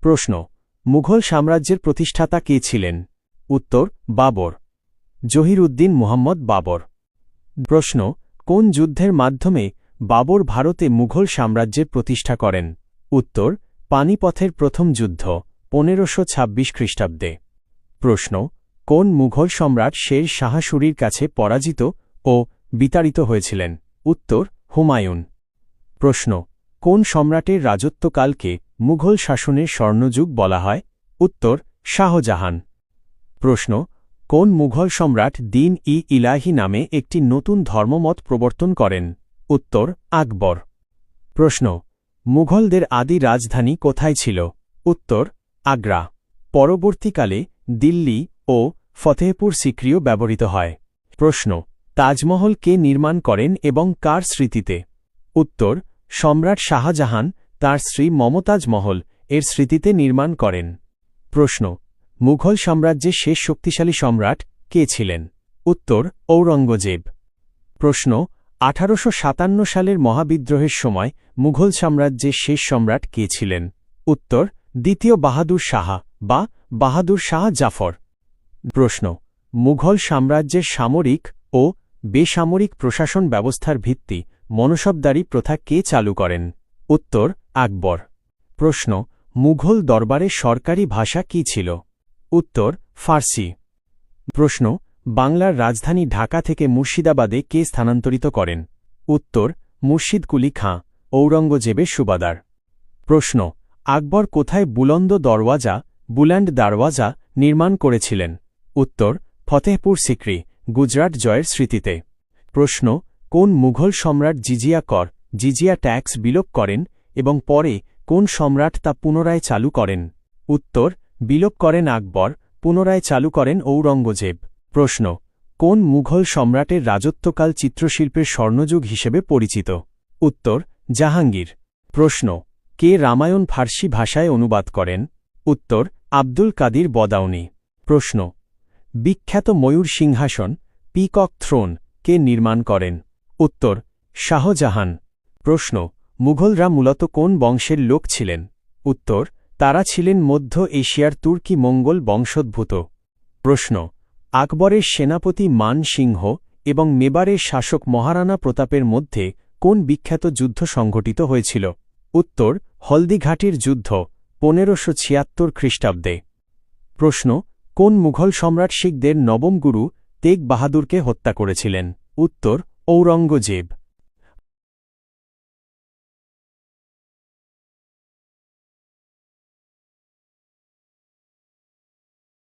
প্রশ্ন মুঘল সাম্রাজ্যের প্রতিষ্ঠাতা কে ছিলেন? উত্তর বাবর। জহিরউদ্দিন মুহাম্মদ বাবর। প্রশ্ন কোন যুদ্ধের মাধ্যমে বাবর ভারতে মুঘল সাম্রাজ্যের প্রতিষ্ঠা করেন? উত্তর পানিপথের প্রথম যুদ্ধ 1526 খ্রিস্টাব্দে। প্রশ্ন কোন মুঘল সম্রাট শের শাহ সুরির কাছে পরাজিত ও বিতাড়িত হয়েছিলেন? উত্তর হুমায়ুন। প্রশ্ন কোন সম্রাটের রাজত্বকালকে মুঘল শাসনের স্বর্ণযুগ বলা হয়? উত্তর শাহজাহান। প্রশ্ন কোন মুঘল সম্রাট দ্বীন-ই-ইলাহি নামে একটি নতুন ধর্মমত প্রবর্তন করেন? উত্তর আকবর। প্রশ্ন মুঘলদের আদি রাজধানী কোথায় ছিল? উত্তর আগ্রা। পরবর্তীকালে দিল্লি ও ফতেহপুর সিক্রিও ব্যবহৃত হয়। প্রশ্ন তাজমহল কে নির্মাণ করেন এবং কার স্মৃতিতে? উত্তর সম্রাট শাহজাহান তাঁর স্ত্রী মমতাজ মহল এর স্মৃতিতে নির্মাণ করেন। প্রশ্ন মুঘল সাম্রাজ্যের শেষ শক্তিশালী সম্রাট কে ছিলেন? উত্তর ঔরঙ্গজেব। প্রশ্ন 1857 সালের মহাবিদ্রোহের সময় মুঘল সাম্রাজ্যের শেষ সম্রাট কে ছিলেন? উত্তর দ্বিতীয় বাহাদুর শাহ বা বাহাদুর শাহ জাফর। প্রশ্ন মুঘল সাম্রাজ্যের সামরিক ও বেসামরিক প্রশাসন ব্যবস্থার ভিত্তি মনসবদারি প্রথা কে চালু করেন? উত্তর আকবর। প্রশ্ন মুঘল দরবারে সরকারি ভাষা কী ছিল? উত্তর ফার্সি। প্রশ্ন বাংলার রাজধানী ঢাকা থেকে মুর্শিদাবাদে কে স্থানান্তরিত করেন? উত্তর মুর্শিদ কুলি খাঁ, ঔরঙ্গজেবের সুবাদার। প্রশ্ন আকবর কোথায় বুলন্দ দরওয়াজা নির্মাণ করেছিলেন? উত্তর ফতেহপুর সিক্রি, গুজরাট জয়ের স্মৃতিতে। প্রশ্ন কোন মুঘল সম্রাট জিজিয়া ট্যাক্স বিলোপ করেন এবং পরে কোন সম্রাট তা পুনরায় চালু করেন? উত্তর বিলোপ করেন আকবর, পুনরায় চালু করেন ঔরঙ্গজেব। প্রশ্ন কোন মুঘল সম্রাটের রাজত্বকাল চিত্রশিল্পের স্বর্ণযুগ হিসেবে পরিচিত? উত্তর জাহাঙ্গীর। প্রশ্ন কে রামায়ণ ফার্সি ভাষায় অনুবাদ করেন? উত্তর আব্দুল কাদির বদাউনি। প্রশ্ন বিখ্যাত ময়ূর সিংহাসন পিকক থ্রোন কে নির্মাণ করেন? উত্তর শাহজাহান। প্রশ্ন মুঘলরা মূলত কোন বংশের লোক ছিলেন? উত্তর তারা ছিলেন মধ্য এশিয়ার তুর্কি মঙ্গল বংশোদ্ভূত। প্রশ্ন আকবরের সেনাপতি মান সিংহ এবং মেবারের শাসক মহারানা প্রতাপের মধ্যে কোন বিখ্যাত যুদ্ধ সংঘটিত হয়েছিল? উত্তর হলদিঘাটির যুদ্ধ 1576 খ্রিস্টাব্দে। প্রশ্ন কোন মুঘল সম্রাট শিখদের নবম গুরু তেগ বাহাদুরকে হত্যা করেছিলেন? উত্তর ঔরঙ্গজেব।